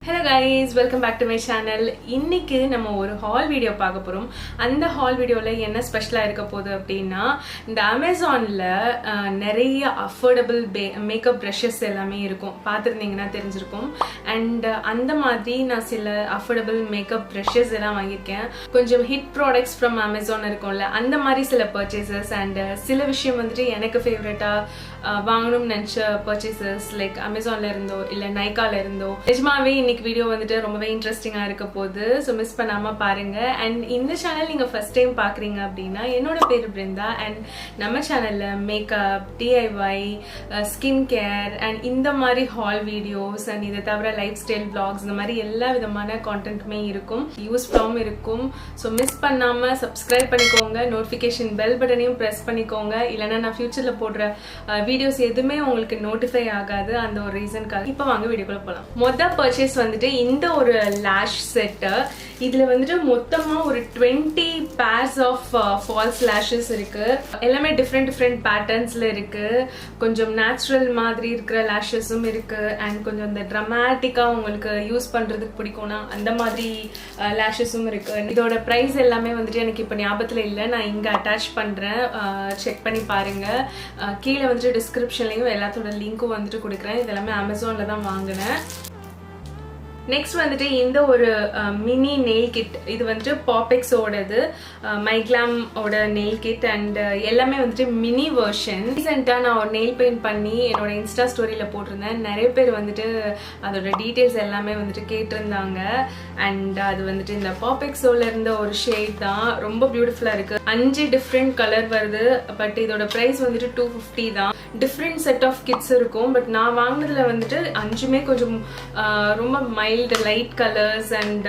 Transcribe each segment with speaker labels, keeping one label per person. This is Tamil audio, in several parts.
Speaker 1: Hello guys, welcome back to my channel. இன்னைக்கு நம்ம ஒரு haul video பார்க்க போறோம். அந்த haul videoல என்ன ஸ்பெஷலா இருக்க போகுது அப்படினா இந்த Amazonல நிறைய affordable makeup brushes எல்லாமே இருக்கும். பாத்துட்டீங்கன்னா தெரிஞ்சிருக்கும். And அந்த மாதிரி நான் சில affordable makeup brushes எல்லாம் வாங்கியிருக்கேன். கொஞ்சம் hit products from Amazon இருக்கும்ல. அந்த மாதிரி சில purchases and சில விஷயம் வந்துட்டு எனக்கு ஃபேவரட்டா வாங்கணும்னு நினைச்ச purchases like Amazonல இருந்தோ இல்ல Nykaa இருந்தோ. நிஜமாவே இன்னைக்கு வீடியோ வந்துட்டு ரொம்பவே இன்ட்ரெஸ்டிங்கா இருக்க போகுது. சோ மிஸ் பண்ணாம பாருங்க. அண்ட் இந்த சேனல் நீங்க ஃபர்ஸ்ட் டைம் பாக்குறீங்க அப்படின்னா என்னோட பேரு Brindha and நம்ம சேனல்ல makeup, DIY, skin care and இந்த மாதிரி ஹால் வீடியோஸ் அண்ட் இதை தவிர லைஃப் ஸ்டைல் vlogs இந்த மாதிரி எல்லா விதமான கான்டென்ட்டுமே இருக்கும், யூஸ்ஃபுல்லாவும் இருக்கும். ஸோ மிஸ் பண்ணாம சப்ஸ்கிரைப் பண்ணிக்கோங்க, நோட்டிஃபிகேஷன் பெல் பட்டனையும் ப்ரெஸ் பண்ணிக்கோங்க. இல்லைன்னா நான் ஃபியூச்சர்ல போடுற வீடியோஸ் எதுவுமே உங்களுக்கு நோட்டிஃபை ஆகாது. அந்த ஒரு ரீசனுக்காக இப்போ வாங்க வீடியோக்குள்ள போகலாம். மொதல் பர்ச்சேஸ் வந்துட்டு இந்த ஒரு லேஷ் செட்டு. இதுல வந்துட்டு மொத்தமா ஒரு 20 pairs ஆஃப் ஃபால்ஸ் லேஷஸ் இருக்கு. எல்லாமே டிஃப்ரெண்ட் பேட்டர்ன்ஸ்ல இருக்கு. கொஞ்சம் நேச்சுரல் மாதிரி இருக்கிற லேஷஸும் இருக்கு அண்ட் கொஞ்சம் இந்த ட்ராமாட்டிக்கா உங்களுக்கு யூஸ் பண்றதுக்கு பிடிக்கும்னா அந்த மாதிரி லேஷஸும் இருக்கு. இதோட பிரைஸ் எல்லாமே வந்துட்டு எனக்கு இப்போ ஞாபகத்துல இல்லை. நான் இங்க அட்டாச் பண்றேன், செக் பண்ணி பாருங்க. கீழே வந்துட்டு டிஸ்கிரிப்ஷன்லயும் எல்லாத்தோட லிங்க்கும் வந்துட்டு கொடுக்குறேன். இது எல்லாமே அமேசான்ல தான் வாங்கினேன். நெக்ஸ்ட் வந்துட்டு இந்த ஒரு மினி நெயில் கிட். இது வந்துட்டு பாப்பெக்ஸோடது, மைக்லாம் ஓட நெயில் கிட் அண்ட் எல்லாமே வந்துட்டு மினி வெர்ஷன். ரீசெண்டாக நான் ஒரு நெயில் பெயிண்ட் பண்ணி என்னோட இன்ஸ்டா ஸ்டோரியில போட்டிருந்தேன். நிறைய பேர் வந்துட்டு அதோட டீட்டெயில்ஸ் எல்லாமே வந்துட்டு கேட்டிருந்தாங்க. அண்ட் அது வந்துட்டு இந்த பாப்பெக்ஸோல இருந்த ஒரு ஷேட் தான். ரொம்ப பியூட்டிஃபுல்லா இருக்கு. 5 டிஃப்ரெண்ட் கலர் வருது. பட் இதோட பிரைஸ் வந்துட்டு 250 தான். டிஃப்ரெண்ட் செட் ஆஃப் கிட்ஸ் இருக்கும். பட் நான் வாங்கினதுல வந்துட்டு 5மே கொஞ்சம் ரொம்ப மைல்டு லைட் கலர்ஸ் அண்ட்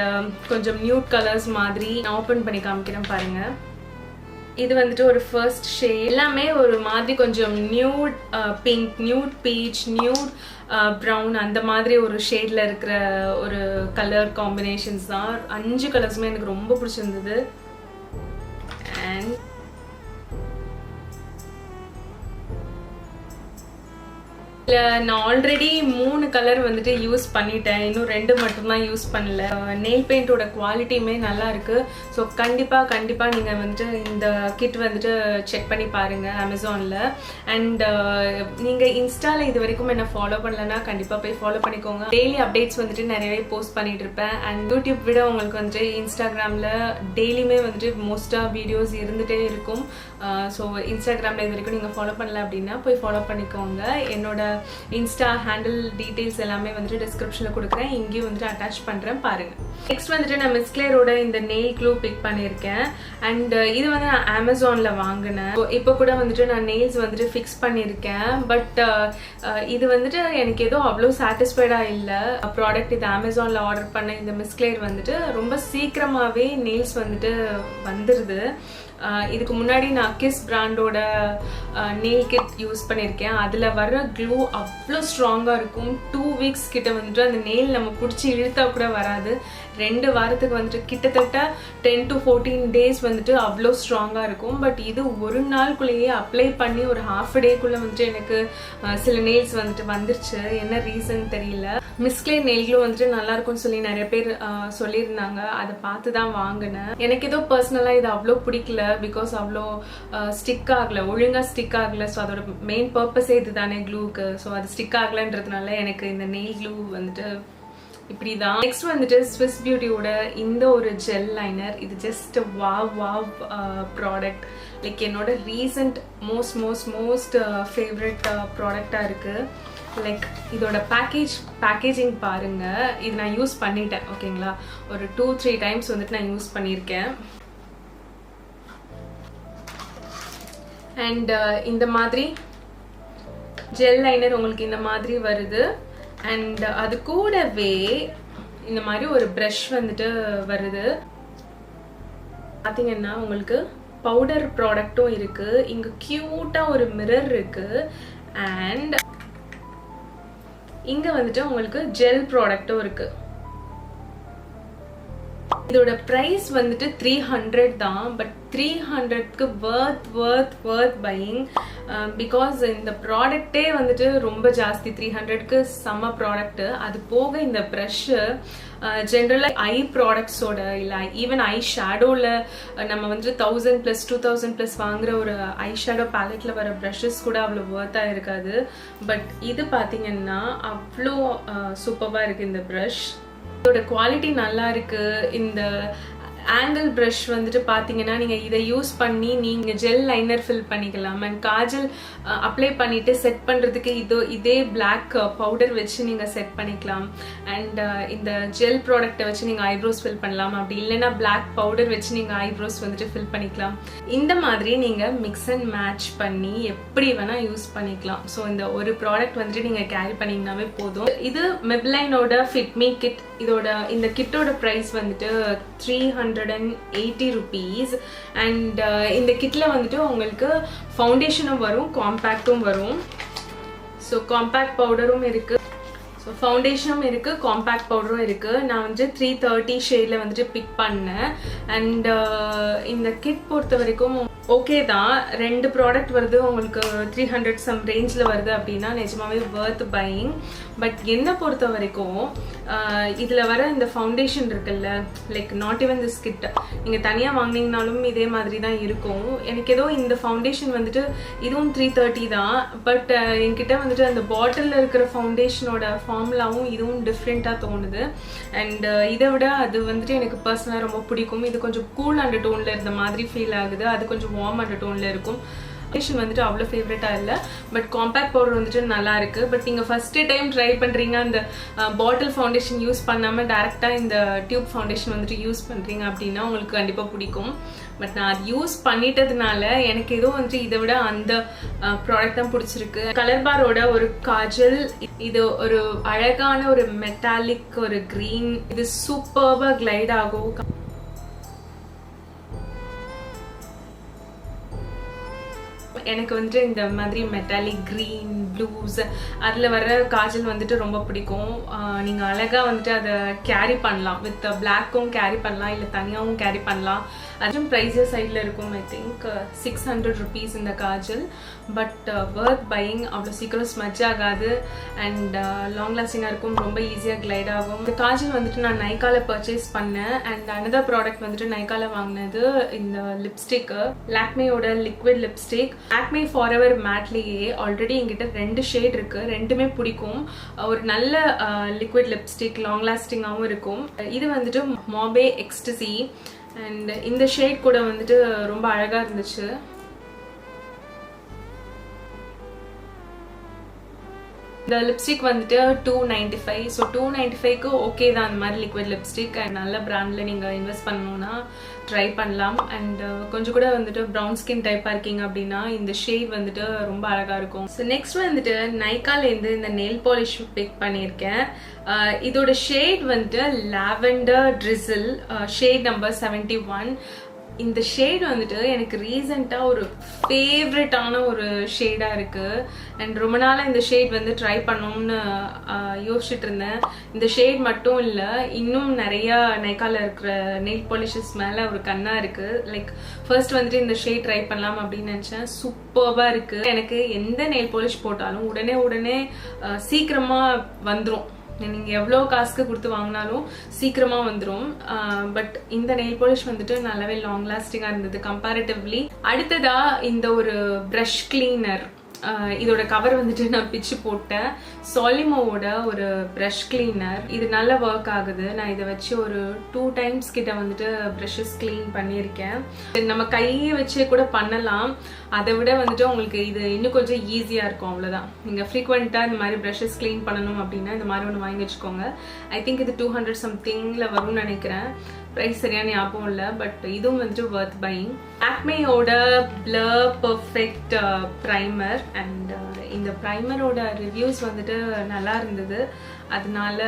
Speaker 1: கொஞ்சம் நியூட் கலர்ஸ் மாதிரி. நான் ஓபன் பண்ணி காமிக்கிறேன் பாருங்க. இது வந்துட்டு ஒரு ஃபர்ஸ்ட் ஷேட். எல்லாமே ஒரு மாதிரி கொஞ்சம் nude pink, nude peach, nude brown அந்த மாதிரி ஒரு ஷேட்ல இருக்கிற ஒரு கலர் காம்பினேஷன்ஸ் தான். 5 கலர்ஸுமே எனக்கு ரொம்ப பிடிச்சிருந்தது. அண்ட் நான் ஆல்ரெடி 3 கலர் வந்துட்டு யூஸ் பண்ணிட்டேன். இன்னும் 2 மட்டும்தான் யூஸ் பண்ணல. நெயில் பெயிண்டோட குவாலிட்டியுமே நல்லா இருக்கு. ஸோ கண்டிப்பா நீங்க வந்துட்டு இந்த கிட் வந்துட்டு செக் பண்ணி பாருங்க அமேசான்ல. அண்ட் நீங்க இன்ஸ்டால இது வரைக்கும் என்ன ஃபாலோ பண்ணலன்னா கண்டிப்பா போய் ஃபாலோ பண்ணிக்கோங்க. டெய்லி அப்டேட்ஸ் வந்துட்டு நிறையவே போஸ்ட் பண்ணிட்டு இருப்பேன். அண்ட் யூடியூப் விட உங்களுக்கு வந்துட்டு இன்ஸ்டாகிராம்ல டெய்லியுமே வந்துட்டு மோஸ்டா வீடியோஸ் இருந்துட்டே இருக்கும். ஸோ இன்ஸ்டாகிராம்ல இது வரைக்கும் நீங்க ஃபாலோ பண்ணல அப்படின்னா போய் ஃபாலோ பண்ணிக்கோங்க. என்னோட இன்ஸ்டா ஹேண்டில் டீடைல்ஸ் எல்லாமே வந்துட்டு டிஸ்கிரிப்ஷன்ல கொடுக்குறேன், இங்கேயும் வந்துட்டு அட்டாச் பண்றேன் பாருங்க. நெக்ஸ்ட் வந்துட்டு நான் மிஸ்க்ளேரோட இந்த நெயில் க்ளூ பிக் பண்ணியிருக்கேன். அண்ட் இது வந்து நான் அமேசான்ல வாங்கினேன். இப்போ கூட வந்துட்டு நான் நெயில்ஸ் வந்துட்டு ஃபிக்ஸ் பண்ணியிருக்கேன். பட் இது வந்துட்டு எனக்கு ஏதோ அவ்வளோ சாட்டிஸ்ஃபைடா இல்லை ப்ராடக்ட். இது அமேசான்ல ஆர்டர் பண்ண இந்த மிஸ்க்ளேர் வந்துட்டு ரொம்ப சீக்கிரமாவே நெயில்ஸ் வந்துட்டு வந்துருது. இதுக்கு முன்னாடி நான் கிஸ் பிராண்டோட நெயில் கிட் யூஸ் பண்ணியிருக்கேன். அதில் வர்ற க்ளூ அவ்வளோ ஸ்ட்ராங்காக இருக்கும். 2 வீக்ஸ் கிட்ட வந்துட்டு அந்த நெயில் நம்ம பிடிச்சி இழுத்தா கூட வராது. 2 வாரத்துக்கு வந்துட்டு கிட்டத்தட்ட 10 to 14 days வந்துட்டு அவ்வளோ ஸ்ட்ராங்காக இருக்கும். பட் இது ஒரு நாளுக்குள்ளேயே அப்ளை பண்ணி ஒரு half a dayக்குள்ளே வந்துட்டு எனக்கு சில நெயில்ஸ் வந்துட்டு வந்துருச்சு. என்ன ரீசன் தெரியல. மிஸ்க்ளேர் நெயில் க்ளூ வந்துட்டு நல்லா இருக்கும்னு சொல்லி நிறைய பேர் சொல்லியிருந்தாங்க. அதை பார்த்து தான் வாங்கினேன். எனக்கு ஏதோ பர்சனலாக இது அவ்வளோ பிடிக்கல. பிகாஸ் அவ்வளோ ஸ்டிக் ஆகல, ஒழுங்கா ஸ்டிக் ஆகல. ஸோ அதோட மெயின் பர்பஸே இது தானே க்ளூக்கு. ஸோ அது ஸ்டிக் ஆகலன்றதுனால எனக்கு இந்த நெயில் க்ளூ வந்துட்டு இப்படிதான். நெக்ஸ்ட் வந்துட்டு ஸ்விஸ் பியூட்டியோட இந்த ஒரு ஜெல் லைனர். இது ஜஸ்ட் வாவ் ப்ராடக்ட். லைக் என்னோட ரீசன்ட் மோஸ்ட் ஃபேவரட் ப்ராடக்டா இருக்கு. லைக் இதோட பேக்கேஜிங் பாருங்க. இது நான் யூஸ் பண்ணிட்டேன். ஓகேங்களா, ஒரு 2-3 டைம்ஸ் வந்துட்டு நான் யூஸ் பண்ணியிருக்கேன். அண்ட் இந்த மாதிரி ஜெல் லைனர் உங்களுக்கு இந்த மாதிரி வருது. அண்ட் அது கூடவே இந்த மாதிரி ஒரு ப்ரஷ் வந்துட்டு வருது. பாத்தீங்கன்னா உங்களுக்கு பவுடர் ப்ராடக்டும் இருக்கு. இங்க கியூட்டா ஒரு மிரர் இருக்கு. அண்ட் இங்க வந்துட்டு உங்களுக்கு ஜெல் ப்ராடக்டும் இருக்கு. இதோட பிரைஸ் வந்துட்டு 300 தான். பட் 300க்கு worth buying பிகாஸ் இந்த ப்ராடக்டே வந்துட்டு ரொம்ப ஜாஸ்தி. 300க்கு செம்ம ப்ராடக்ட். அது போக இந்த ப்ரஷ் ஜென்ரலாக ஐ ப்ராடக்ட்ஸோட இல்லை ஈவன் ஐ ஷேடோவில் நம்ம வந்துட்டு 1000+ 2000+ வாங்குற ஒரு ஐ ஷேடோ பேலெட்டில் வர ப்ரஷஸ் கூட அவ்வளோ ஒர்த்தாக இருக்காது. பட் இது பார்த்தீங்கன்னா அவ்வளோ சூப்பராக இருக்குது இந்த ப்ரஷ். இதோட குவாலிட்டி நல்லா இருக்குது. இந்த ஆங்கிள் ப்ரஷ் வந்துட்டு பார்த்தீங்கன்னா நீங்கள் இதை யூஸ் பண்ணி நீங்கள் ஜெல் லைனர் ஃபில் பண்ணிக்கலாம். அண்ட் காஜல் அப்ளை பண்ணிவிட்டு செட் பண்ணுறதுக்கு இதே பிளாக் பவுடர் வச்சு நீங்கள் செட் பண்ணிக்கலாம். அண்ட் இந்த ஜெல் ப்ராடக்டை வச்சு நீங்கள் ஐப்ரோஸ் ஃபில் பண்ணலாம். அப்படி இல்லைன்னா பிளாக் பவுடர் வச்சு நீங்கள் ஐப்ரோஸ் வந்துட்டு ஃபில் பண்ணிக்கலாம். இந்த மாதிரி நீங்கள் மிக்ஸ் அண்ட் மேட்ச் பண்ணி எப்படி வேணால் யூஸ் பண்ணிக்கலாம். ஸோ இந்த ஒரு ப்ராடக்ட் வந்துட்டு நீங்கள் கேரி பண்ணிங்கனாவே போதும். இது மெப்லைனோட ஃபிட் மீ கிட். இந்த கிட்டோட ப்ரைஸ் வந்துட்டு 380 rupees. அண்ட் இந்த கிட்ல வந்துட்டு உங்களுக்கு ஃபவுண்டேஷனும் வரும், காம்பேக்டும் வரும். ஸோ காம்பேக்ட் பவுடரும் இருக்கு, ஸோ ஃபவுண்டேஷனும் இருக்கு, காம்பேக்ட் பவுடரும் இருக்கு. நான் வந்து 330 ஷேட்ல வந்துட்டு பிக் பண்ணேன். அண்ட் இந்த கிட் பொறுத்த வரைக்கும் ஓகே தான். 2 ப்ராடக்ட் வருது, உங்களுக்கு 300 சம் ரேஞ்சில் வருது அப்படின்னா நிஜமாவே worth buying. பட் என்னை பொறுத்த வரைக்கும் இதில் வர இந்த ஃபவுண்டேஷன் இருக்குல்ல, like not even this kit நீங்கள் தனியாக வாங்கினீங்கனாலும் இதே மாதிரி தான் இருக்கும். எனக்கு ஏதோ இந்த ஃபவுண்டேஷன் வந்துட்டு இதுவும் 330 தான். பட் என்கிட்ட வந்துட்டு அந்த பாட்டிலில் இருக்கிற ஃபவுண்டேஷனோட ஃபார்முலாவும் இதுவும் டிஃப்ரெண்ட்டாக தோணுது. அண்ட் இதை விட அது வந்துட்டு எனக்கு பர்சனலாக ரொம்ப பிடிக்கும். இது கொஞ்சம் கூல் அண்டர் டோனில் இருந்த மாதிரி ஃபீல் ஆகுது, அது கொஞ்சம் வார்ம் அண்டர் டோனில் இருக்கும். ஃபவுண்டேஷன் வந்துட்டு அவ்வளோ ஃபேவரட்டாக இல்லை. பட் காம்பேக்ட் பவுடர் வந்துட்டு நல்லா இருக்குது. பட் நீங்கள் ஃபஸ்ட்டு டைம் ட்ரை பண்ணுறீங்க, அந்த பாட்டில் ஃபவுண்டேஷன் யூஸ் பண்ணாமல் டேரெக்டாக இந்த டியூப் ஃபவுண்டேஷன் வந்துட்டு யூஸ் பண்ணுறீங்க அப்படின்னா உங்களுக்கு கண்டிப்பாக பிடிக்கும். பட் நான் அது யூஸ் பண்ணிட்டதுனால எனக்கு ஏதோ வந்துட்டு இதை விட அந்த ப்ராடக்ட் தான் பிடிச்சிருக்கு. கலர் பாரோட ஒரு காஜல், இது ஒரு அழகான ஒரு மெட்டாலிக் ஒரு க்ரீன். இது சூப்பராக கிளைட் ஆகும். எனக்கு வந்துட்டு இந்த மாதிரி மெட்டாலிக் க்ரீன் ப்ளூஸ் அதில் வர காஜல் வந்துட்டு ரொம்ப பிடிக்கும். நீங்கள் அழகாக வந்துட்டு அதை கேரி பண்ணலாம், வித் பிளாக்கும் கேரி பண்ணலாம், இல்லை தனியாகவும் கேரி பண்ணலாம். அதுவும் ப்ரைஸஸ் சைடில் இருக்கும். ஐ திங்க் 600 rupees இந்த காஜல். But worth buying. அவ்வளோ சீக்கிரம் ஸ்மட்ச் ஆகாது அண்ட் லாங் லாஸ்டிங்காக இருக்கும், ரொம்ப ஈஸியாக கிளைட் ஆகும். இந்த காஜல் வந்துட்டு நான் நைக்காவில் பர்ச்சேஸ் பண்ணேன். அண்ட் அனதர் ப்ராடக்ட் வந்துட்டு நைக்காவில் வாங்கினது இந்த லிப்ஸ்டிக்கு, லாக்மேயோட லிக்விட் லிப்ஸ்டிக். லாக்மே ஃபாரெவர் மேட்லேயே ஆல்ரெடி என்கிட்ட 2 ஷேட் இருக்குது, ரெண்டுமே பிடிக்கும். ஒரு நல்ல லிக்விட் லிப்ஸ்டிக், லாங் லாஸ்டிங்காகவும் இருக்கும். இது வந்துட்டு மாபே எக்ஸ்டசி. அண்ட் இந்த ஷேட் கூட வந்துட்டு ரொம்ப அழகாக இருந்துச்சு. இந்த லிப்ஸ்டிக் வந்துட்டு 295. ஸோ 295க்கு ஓகே தான் அந்த மாதிரி லிக்விட் லிப்ஸ்டிக். அண்ட் நல்ல பிராண்டில் நீங்கள் இன்வெஸ்ட் பண்ணணுன்னா ட்ரை பண்ணலாம். அண்ட் கொஞ்சம் கூட வந்துட்டு ப்ரௌன் ஸ்கின் டைப்பாக இருக்கீங்க அப்படின்னா இந்த ஷேட் வந்துட்டு ரொம்ப அழகாக இருக்கும். ஸோ நெக்ஸ்ட் வந்துட்டு நைக்காலேருந்து இந்த நெயில் பாலிஷ் பிக் பண்ணியிருக்கேன். இதோட ஷேட் வந்துட்டு லாவெண்டர் ட்ரிசில், ஷேட் நம்பர் 71. இந்த ஷேட் வந்துட்டு எனக்கு ரீசெண்டாக ஒரு ஃபேவரட்டான ஒரு ஷேடாக இருக்குது. அண்ட் ரொம்ப நாளாக இந்த ஷேட் வந்து ட்ரை பண்ணணும்னு யோசிச்சுட்டு இருந்தேன். இந்த ஷேட் மட்டும் இல்லை, இன்னும் நிறையா நைக்காவில் இருக்கிற நெயில் பாலிஷஸ் மேலே ஒரு கண்ணாக இருக்குது. லைக் ஃபர்ஸ்ட் வந்துட்டு இந்த ஷேட் ட்ரை பண்ணலாம் அப்படின்னு நினச்சேன். சூப்பராக இருக்குது. எனக்கு எந்த நெயில் பாலிஷ் போட்டாலும் உடனே சீக்கிரமாக வந்துடும். நீங்கள் எவ்வளோ காசுக்கு கொடுத்து வாங்கினாலும் சீக்கிரமாக வந்துடும். பட் இந்த நெயில் பாலிஷ் வந்துட்டு நல்லாவே லாங் லாஸ்டிங்காக இருந்தது கம்பேரிட்டிவ்லி. அடுத்ததாக இந்த ஒரு ப்ரஷ் கிளீனர், இதோட கவர் வந்துட்டு நான் பிச்சு போட்டேன். சாலிமோவோட ஒரு ப்ரஷ் கிளீனர். இது நல்ல ஒர்க் ஆகுது. நான் இதை வச்சு ஒரு 2 times கிட்ட வந்துட்டு ப்ரஷஸ் கிளீன் பண்ணியிருக்கேன். நம்ம கையை வச்சே கூட பண்ணலாம். அதை விட வந்துட்டு உங்களுக்கு இது இன்னும் கொஞ்சம் ஈஸியாக இருக்கும், அவ்வளோதான். நீங்கள் ஃப்ரீக்வெண்ட்டாக இந்த மாதிரி ப்ரஷஸ் க்ளீன் பண்ணணும் அப்படின்னா இந்த மாதிரி ஒன்று வாங்கி வச்சுக்கோங்க. ஐ திங்க் இது 200 somethingல வரும்னு நினைக்கிறேன். ப்ரைஸ் சரியான ஞாபகம் இல்லை. பட் இதுவும் வந்துட்டு worth buying. ஆக்மேயோட பிளர் பர்ஃபெக்ட் ப்ரைமர். அண்ட் இந்த ப்ரைமரோட ரிவ்யூஸ் வந்துட்டு நல்லா இருந்தது, அதனால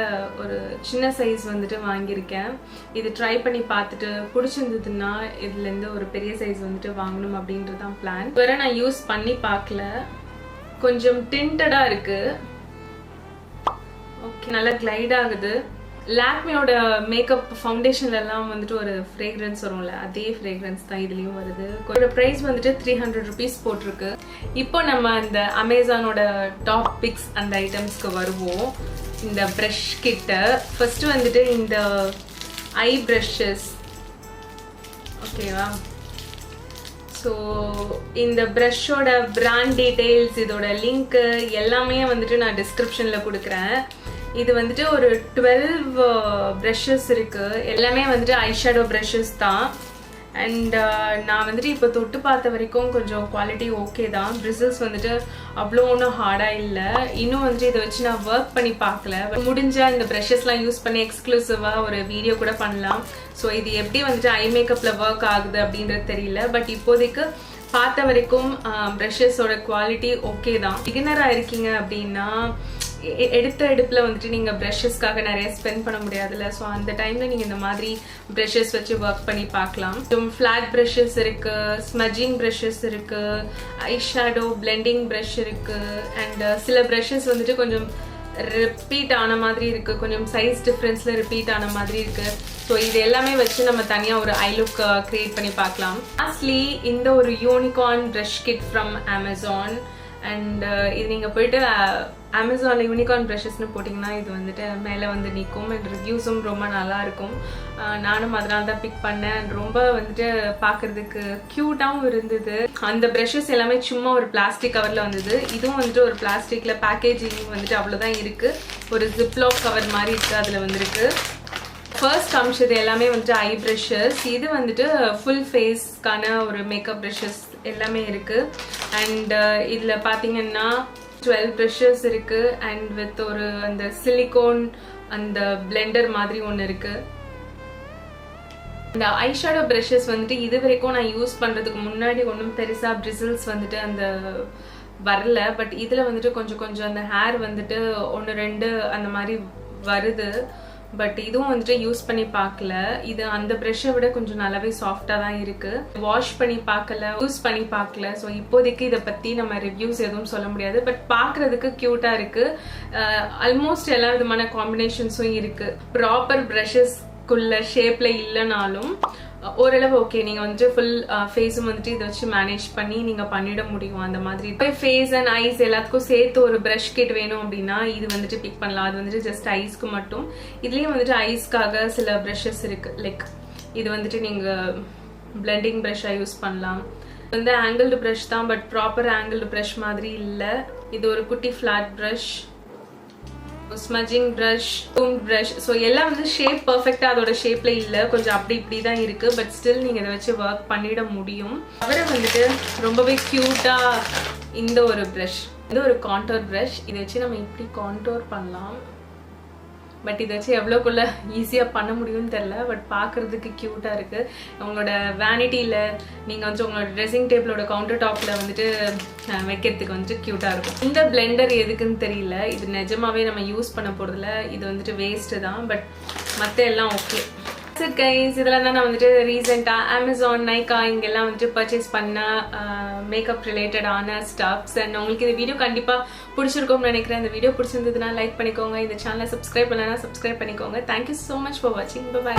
Speaker 1: ஒரு சின்ன சைஸ் வந்துட்டு வாங்கியிருக்கேன். இது ட்ரை பண்ணி பார்த்துட்டு பிடிச்சிருந்ததுன்னா இதுலேருந்து ஒரு பெரிய சைஸ் வந்துட்டு வாங்கணும் அப்படின்றது தான் பிளான். வேற நான் யூஸ் பண்ணி பார்க்கல, கொஞ்சம் டிண்டடாக இருக்குது. ஓகே, நல்லா கிளைட் ஆகுது. லாக்மியோட மேக்கப் ஃபவுண்டேஷன்லாம் வந்துட்டு ஒரு ஃப்ரேக்ரன்ஸ் வரும்ல, அதே ஃப்ரேக்ரன்ஸ் தான் இதுலேயும் வருது. ஒரு ப்ரைஸ் வந்துட்டு 300 rupees போட்டிருக்கு. இப்போ நம்ம அந்த அமேசானோட டாப் பிக்ஸ் அந்த ஐட்டம்ஸ்க்கு வருவோம். இந்த ப்ரஷ் கிட்ட ஃபர்ஸ்ட் வந்துட்டு இந்த ஐ ப்ரஷஸ், ஓகேவா? ஸோ இந்த ப்ரஷ்ஷோட பிராண்ட் டீட்டெயில்ஸ், இதோட லிங்க்கு எல்லாமே வந்துட்டு நான் டிஸ்கிரிப்ஷனில் கொடுக்குறேன். இது வந்துட்டு ஒரு 12 ப்ரஷஸ் இருக்குது. எல்லாமே வந்துட்டு ஐஷேடோ ப்ரஷஸ் தான். அண்ட் நான் வந்துட்டு இப்போ தொட்டு பார்த்த வரைக்கும் கொஞ்சம் குவாலிட்டி ஓகே தான். Drizzles வந்துட்டு அவ்வளோ ஒன்றும் ஹார்டாக இல்லை. இன்னும் வந்துட்டு இதை வச்சு நான் ஒர்க் பண்ணி பார்க்கல. முடிஞ்சால் இந்த ப்ரஷஸ்லாம் யூஸ் பண்ணி எக்ஸ்க்ளூசிவாக ஒரு வீடியோ கூட பண்ணலாம். ஸோ இது எப்படி வந்துட்டு ஐ மேக்கப்பில் ஒர்க் ஆகுது அப்படின்றது தெரியல. பட் இப்போதைக்கு பார்த்த வரைக்கும் ப்ரஷஸோட குவாலிட்டி ஓகே தான். பிகினராக இருக்கீங்க அப்படின்னா எடுத்த எடுப்பில் வந்துட்டு நீங்கள் ப்ரஷஸ்க்காக நிறைய ஸ்பெண்ட் பண்ண முடியாதுல்ல. ஸோ அந்த டைமில் நீங்கள் இந்த மாதிரி ப்ரஷஸ் வச்சு ஒர்க் பண்ணி பார்க்கலாம். ஃப்ளாட் ப்ரஷஸ் இருக்குது, ஸ்மஜிங் ப்ரஷஸ் இருக்குது, ஐ ஷேடோ பிளெண்டிங் ப்ரஷ் இருக்குது. அண்ட் சில ப்ரஷஸ் வந்துட்டு கொஞ்சம் ரிப்பீட் ஆன மாதிரி இருக்குது, கொஞ்சம் சைஸ் டிஃப்ரென்ஸில் ரிப்பீட் ஆன மாதிரி இருக்குது. ஸோ இது எல்லாமே வச்சு நம்ம தனியாக ஒரு ஐ லுக் க்ரியேட் பண்ணி பார்க்கலாம். லாஸ்ட்லி இந்த ஒரு unicorn brush kit from Amazon. And இது நீங்கள் போயிட்டு அமேசானில் யூனிகார்ன் ப்ரஷஸ்ன்னு போட்டிங்கன்னா இது வந்துட்டு மேலே வந்து நிற்கும். அண்ட் ரிவ்யூஸும் ரொம்ப நல்லாயிருக்கும். நானும் அதனால தான் பிக் பண்ணேன். ரொம்ப வந்துட்டு பார்க்குறதுக்கு க்யூட்டாகவும் இருந்தது. அந்த ப்ரஷஸ் எல்லாமே சும்மா ஒரு பிளாஸ்டிக் கவரில் வந்தது. இதுவும் வந்துட்டு ஒரு பிளாஸ்டிக்கில் பேக்கேஜிங் வந்துட்டு அவ்வளோதான் இருக்குது. ஒரு ஜிப்லாக் கவர் மாதிரி இருக்குது, அதில் வந்துருக்கு. ஃபர்ஸ்ட் காமிச்சது எல்லாமே வந்துட்டு ஐ ப்ரஷஸ். இது வந்துட்டு ஃபுல் ஃபேஸ்க்கான ஒரு மேக்கப் ப்ரஷஸ் எல்லாமே இருக்குது. அண்ட் இதில் பார்த்தீங்கன்னா 12 ப்ரஷஸ் இருக்குது. அண்ட் வித் ஒரு அந்த சிலிகோன் அந்த பிளெண்டர் மாதிரி ஒன்று இருக்குது. இந்த ஐஷேடோ ப்ரஷஸ் வந்துட்டு இது வரைக்கும் நான் யூஸ் பண்ணுறதுக்கு முன்னாடி ஒன்றும் பெருசாக Drizzles வந்துட்டு அந்த வரல. பட் இதில் வந்துட்டு கொஞ்சம் அந்த ஹேர் வந்துட்டு 1-2 அந்த மாதிரி வருது. பட் இதுவும் வந்துட்டு யூஸ் பண்ணி பார்க்கல. இது அந்த ப்ரஷ்ஷை விட கொஞ்சம் நல்லாவே சாஃப்டாக தான் இருக்குது. வாஷ் பண்ணி பார்க்கல, யூஸ் பண்ணி பார்க்கல. ஸோ இப்போதைக்கு இதை பற்றி நம்ம ரிவ்யூஸ் எதுவும் சொல்ல முடியாது. பட் பார்க்குறதுக்கு க்யூட்டாக இருக்குது. ஆல்மோஸ்ட் எல்லா விதமான காம்பினேஷன்ஸும் இருக்குது. ப்ராப்பர் ப்ரஷஸ்க்குள்ள ஷேப்பில் இல்லைனாலும் ஓரளவு ஓகே. நீங்கள் வந்துட்டு ஃபுல் ஃபேஸும் வந்துட்டு இதை வச்சு மேனேஜ் பண்ணி நீங்கள் பண்ணிட முடியும். அந்த மாதிரி இப்போ ஃபேஸ் அண்ட் ஐஸ் எல்லாத்துக்கும் சேர்த்து ஒரு ப்ரஷ் கிட் வேணும் அப்படின்னா இது வந்துட்டு பிக் பண்ணலாம். அது வந்துட்டு ஜஸ்ட் ஐஸ்க்கு மட்டும். இதுலேயும் வந்துட்டு ஐஸ்க்காக சில ப்ரஷஸ் இருக்குது. லைக் இது வந்துட்டு நீங்கள் பிளெண்டிங் ப்ரஷ்ஷாக யூஸ் பண்ணலாம். வந்து ஆங்கிள்டு ப்ரஷ் தான், பட் ப்ராப்பர் ஆங்கிள்டு ப்ரஷ் மாதிரி இல்லை. இது ஒரு குட்டி ஃப்ளாட் ப்ரஷ், ஸ்மஜிங் ப்ரஷ், டூன் ப்ரஷ். ஸோ எல்லாம் வந்து ஷேப் பர்ஃபெக்டாக அதோட ஷேப்ல இல்லை, கொஞ்சம் அப்படி இப்படி தான் இருக்கு. பட் ஸ்டில் நீங்கள் இதை வச்சு ஒர்க் பண்ணிட முடியும். அவரை வந்துட்டு ரொம்பவே க்யூட்டாக இந்த ஒரு ப்ரஷ், இது ஒரு கான்டோர் ப்ரஷ். இதை வச்சு நம்ம இப்படி கான்டோர் பண்ணலாம். பட் இதை வச்சு எவ்வளோக்குள்ள ஈஸியாக பண்ண முடியும்னு தெரில. பட் பார்க்குறதுக்கு க்யூட்டாக இருக்குது. உங்களோட வேனிட்டியில் நீங்கள் வந்து உங்களோட ட்ரெஸ்ஸிங் டேபிளோட கவுண்டர் டாப்பில் வந்துட்டு வைக்கிறதுக்கு வந்துட்டு க்யூட்டாக இருக்கும். இந்த பிளெண்டர் எதுக்குன்னு தெரியல. இது நிஜமாவே நம்ம யூஸ் பண்ண போகிறதில்ல. இது வந்துட்டு வேஸ்ட்டு தான். பட் மற்ற எல்லாம் ஓகே. கைஸ், இதெல்லாம் தான் நான் வந்துட்டு ரீசெண்டாக அமேசான், நைக்கா இங்கெல்லாம் வந்துட்டு பர்ச்சேஸ் பண்ண மேக்கப் ரிலேட்டடான ஸ்டப்ஸ். அண்ட் உங்களுக்கு இந்த வீடியோ கண்டிப்பாக பிடிச்சிருக்கும்னு நினைக்கிறேன். இந்த வீடியோ பிடிச்சிருந்ததுன்னா லைக் பண்ணிக்கோங்க. இந்த சேனலை சப்ஸ்கிரைப் பண்ணலன்னா சப்ஸ்கிரைப் பண்ணிக்கோங்க. தேங்க்யூ ஸோ மச் ஃபார் வாட்சிங். பை.